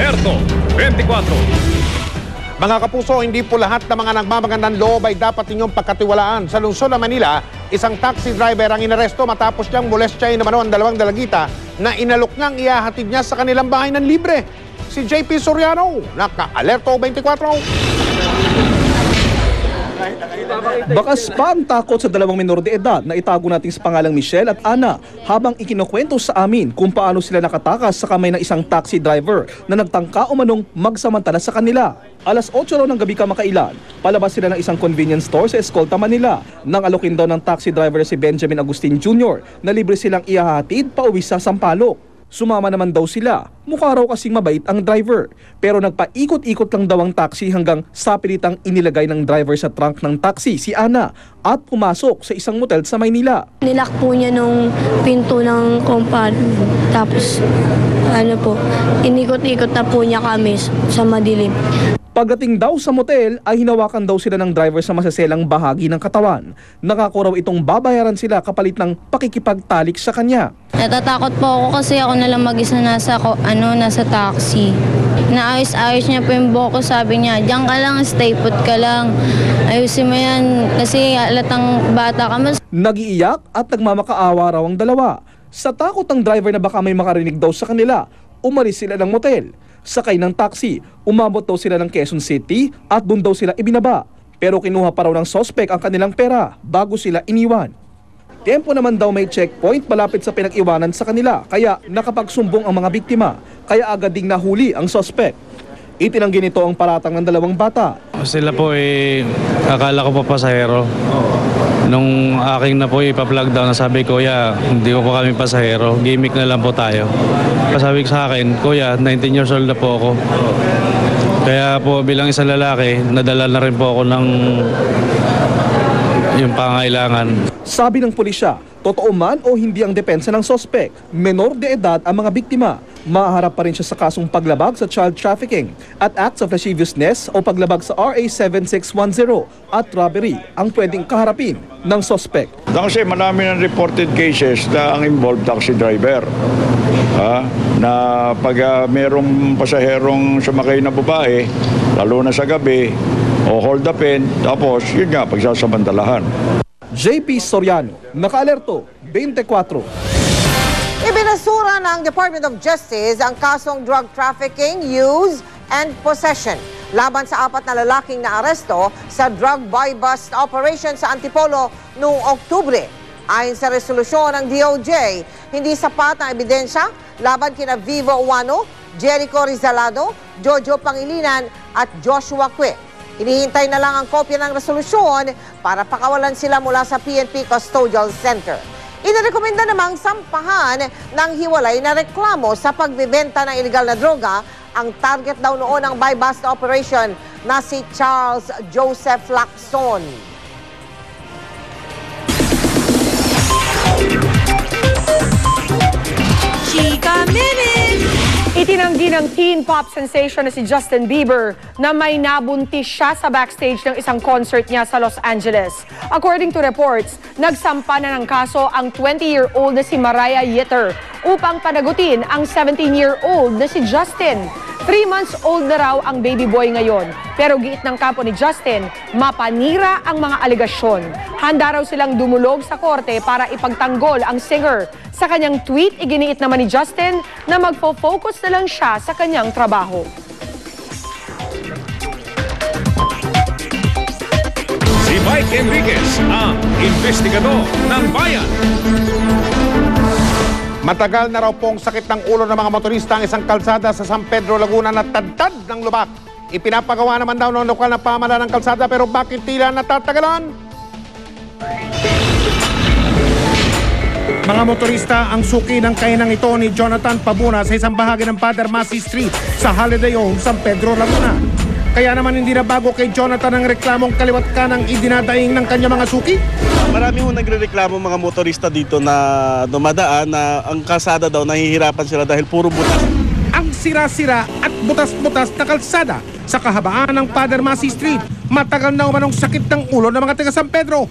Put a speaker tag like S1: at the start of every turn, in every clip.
S1: Alerto 24.
S2: Mga kapuso, hindi po lahat ng mga nagmamagandang loob ay dapat ninyong pagkatiwalaan. Sa lungsod ng Manila, isang taxi driver ang inaresto matapos niyang molestyahin naman ang dalawang dalagita na inalok niyang ihahatid niya sa kanilang bahay ng libre. Si JP Soriano, naka-Alerto 24.
S3: Bakas pa ang takot sa dalawang menor de edad na itago natin sa pangalang Michelle at Ana habang ikinukwento sa amin kung paano sila nakatakas sa kamay ng isang taxi driver na nagtangka umanong magsamantala sa kanila. Alas 8 raw ng gabi kamakailan, palabas sila ng isang convenience store sa Escolta, Manila. Nang alokin daw ng taxi driver si Benjamin Agustin Jr. na libre silang ihahatid pauwi sa Sampaloc. Sumama naman daw sila. Mukha raw kasing mabait ang driver. Pero nagpaikot-ikot lang daw ang taxi hanggang sa pilitang inilagay ng driver sa trunk ng taxi si Ana at pumasok sa isang motel sa Maynila.
S4: Nilak po niya nung pinto ng compartment. Tapos inikot-ikot na po niya kami sa madilim.
S3: Pagdating daw sa motel ay hinawakan daw sila ng driver sa masaselang bahagi ng katawan. Nakako raw itong babayaran sila kapalit ng pakikipagtalik sa kanya.
S4: Natatakot po ako kasi ako nalang mag-isa nasa taxi. Naayos-ayos niya po yung buhok ko, sabi niya, diyan ka lang, stay put ka lang. Ayusin mo yan kasi halatang bata ka mas.
S3: Nag-iiyak at nagmamakaawa raw ang dalawa. Sa takot ng driver na baka may makarinig daw sa kanila, umalis sila ng motel. Sakay ng taxi, umabot daw sila ng Quezon City at doon daw sila ibinaba. Pero kinuha pa raw ng suspect ang kanilang pera bago sila iniwan. Tempo naman daw may checkpoint malapit sa pinag-iwanan sa kanila kaya nakapagsumbong ang mga biktima. Kaya agad ding nahuli ang suspect. Itinanggi nito ang paratang ng dalawang bata.
S5: Sila po akala ko pa pasahero. Nung aking na po ipa-plug down, sabi ko, kuya, hindi ko po kami pasahero. Gimmick na lang po tayo. Sabi ko sa akin, kuya, 19 years old na po ako. Kaya po bilang isang lalaki, nadala na rin po ako ng yung pangailangan.
S3: Sabi ng pulisya, totoo man o hindi ang depensa ng suspect, menor de edad ang mga biktima. Mahaharap pa rin siya sa kasong paglabag sa child trafficking at acts of lasciviousness o paglabag sa RA 7610 at robbery ang pwedeng kaharapin ng suspect.
S6: Kasi marami ng reported cases na ang involved taxi driver. Na pag merong pasaherong sumakay na babae, lalo na sa gabi, o hold upin, tapos yun nga, pagsasamantalahan.
S3: JP Soriano, naka-Alerto 24.
S7: Ibinasura ng Department of Justice ang kasong drug trafficking, use, and possession laban sa 4 na lalaking naaresto sa drug buy-bust operation sa Antipolo noong Oktubre. Ayon sa resolusyon ng DOJ, hindi sapat ang ebidensya laban kina Vivo Uwano, Jericho Rizalado, Jojo Pangilinan at Joshua Cue. Hinihintay na lang ang kopya ng resolusyon para pakawalan sila mula sa PNP Custodial Center. Inirekomenda namang sampahan ng hiwalay na reklamo sa pagbebenta ng iligal na droga ang target daw noon ng buy-bust operation na si Charles Joseph Lacson.
S8: Chika Minute! Itinanggi ng teen pop sensation na si Justin Bieber na may nabuntis siya sa backstage ng isang concert niya sa Los Angeles. According to reports, nagsampa na ng kaso ang 20-year-old na si Mariah Yetter upang panagutin ang 17-year-old na si Justin. 3 months old na raw ang baby boy ngayon. Pero giit ng kampo ni Justin, mapanira ang mga alegasyon. Handa raw silang dumulog sa korte para ipagtanggol ang singer. Sa kanyang tweet, iginiit naman ni Justin na magfo-focus na lang siya sa kanyang trabaho.
S1: Si Mike Enriquez, ang investigador ng bayan.
S2: Matagal na raw pong sakit ng ulo ng mga motorista ang isang kalsada sa San Pedro, Laguna na tadtad ng lubak. Ipinapagawa naman daw ng lokal na pamahalaan ng kalsada pero bakit tila natatagalan? Mga motorista ang suki ng kahinang ito ni Jonathan Pabuna sa isang bahagi ng Padre Masi Street sa Holiday Home, San Pedro, Laguna. Kaya naman hindi na bago kay Jonathan ang reklamong kaliwat kanang idinadaing ng kanya mga suki.
S9: Marami hong nagrereklamo mga motorista dito na dumadaan na ang kalsada daw nahihirapan sila dahil puro butas.
S2: Ang sira-sira at butas-butas na kalsada sa kahabaan ng Padre Masi Street. Matagal na umanong sakit ng ulo ng mga taga San Pedro.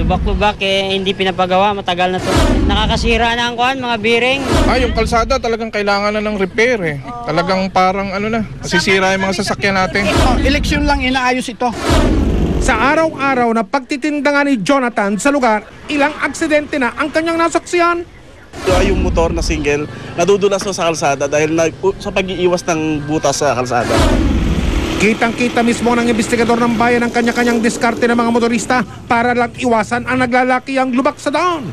S10: lubak-lubak hindi pinapagawa, matagal na to. Nakakasira na ang mga bearing.
S11: Yung kalsada talagang kailangan na ng repair Talagang parang nasisira yung mga sasakyan natin.
S12: Eleksyon lang inaayos ito.
S2: Sa araw-araw na pagtitinda nga ni Jonathan sa lugar, ilang aksidente na ang kanyang nasaksihan.
S9: Yung motor na single, nadudulas sa kalsada dahil sa pag-iiwas ng butas sa kalsada.
S2: Kitang-kita mismo ng investigador ng bayan ang kanya-kanyang diskarte ng mga motorista para lang iwasan ang naglalaki ang lubak sa daan.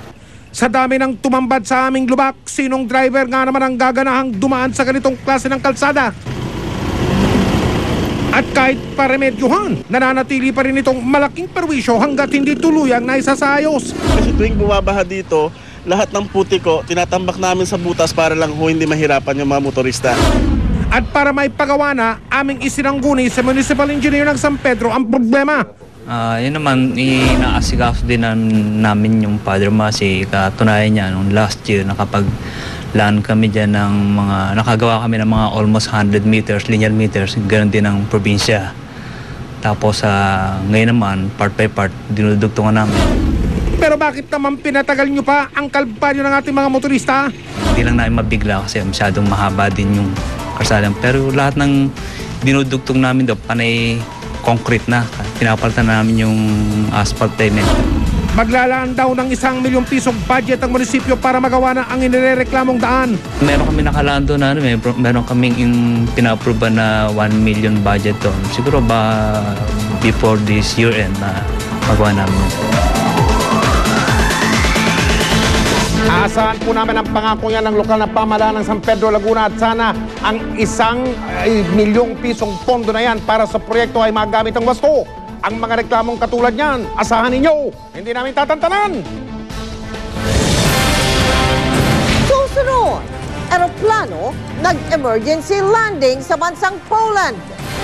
S2: Sa dami ng tumambad sa aming lubak, sinong driver nga naman ang gaganahang dumaan sa ganitong klase ng kalsada? At kahit paremedyohan, nananatili pa rin itong malaking perwisyo hanggat hindi tuluyang naisasayos.
S9: Kasi tuwing bumabaha dito, lahat ng putiko tinatambak namin sa butas para lang hindi mahirapan yung mga motorista.
S2: At para may pagawa na, aming isinangguni sa Municipal Engineer ng San Pedro ang problema.
S13: Yun naman, inaasikaso din namin yung Padre Masi. Katunayan niya, nung last year, nakapag-land kami dyan ng nakagawa kami ng mga almost 100 meters, linear meters, ganoon din ang probinsya. Tapos ngayon naman, part by part, dinudugtungan namin.
S2: Pero bakit naman pinatagal nyo pa ang kalbaryo ng ating mga motorista?
S13: Hindi lang namin mabigla kasi masyadong mahaba din yung kalsada. Pero lahat ng dinudugtong namin doon, panay concrete na. Pinapalitan namin yung asphalt pavement.
S2: Maglalaan daw ng 1 milyong pisong budget ang munisipyo para magawa na ang inireklamong daan.
S13: Meron kami nakalaan doon meron kaming pina-approve na 1 million budget doon. Siguro before this year end na magawa namin.
S2: Aasahan po namin ang pangako yan ng lokal na pamahalaan ng San Pedro, Laguna at sana ang 1 milyong pisong pondo na yan para sa proyekto ay magamit ang wasto. Ang mga reklamong katulad niyan, asahan ninyo, hindi namin tatantanan.
S7: Susunod, eroplano nag-emergency landing sa bansang Poland.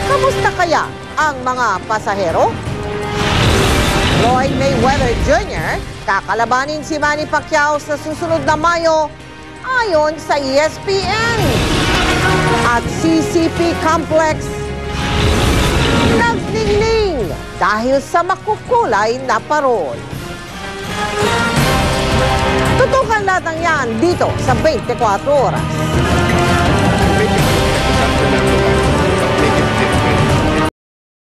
S7: Kamusta kaya ang mga pasahero? Floyd Mayweather Jr. kakalabanin si Manny Pacquiao sa susunod na Mayo ayon sa ESPN. At CCP Complex nagningning dahil sa makukulay na parol. Tutukan lahat ng yan dito sa 24 Oras.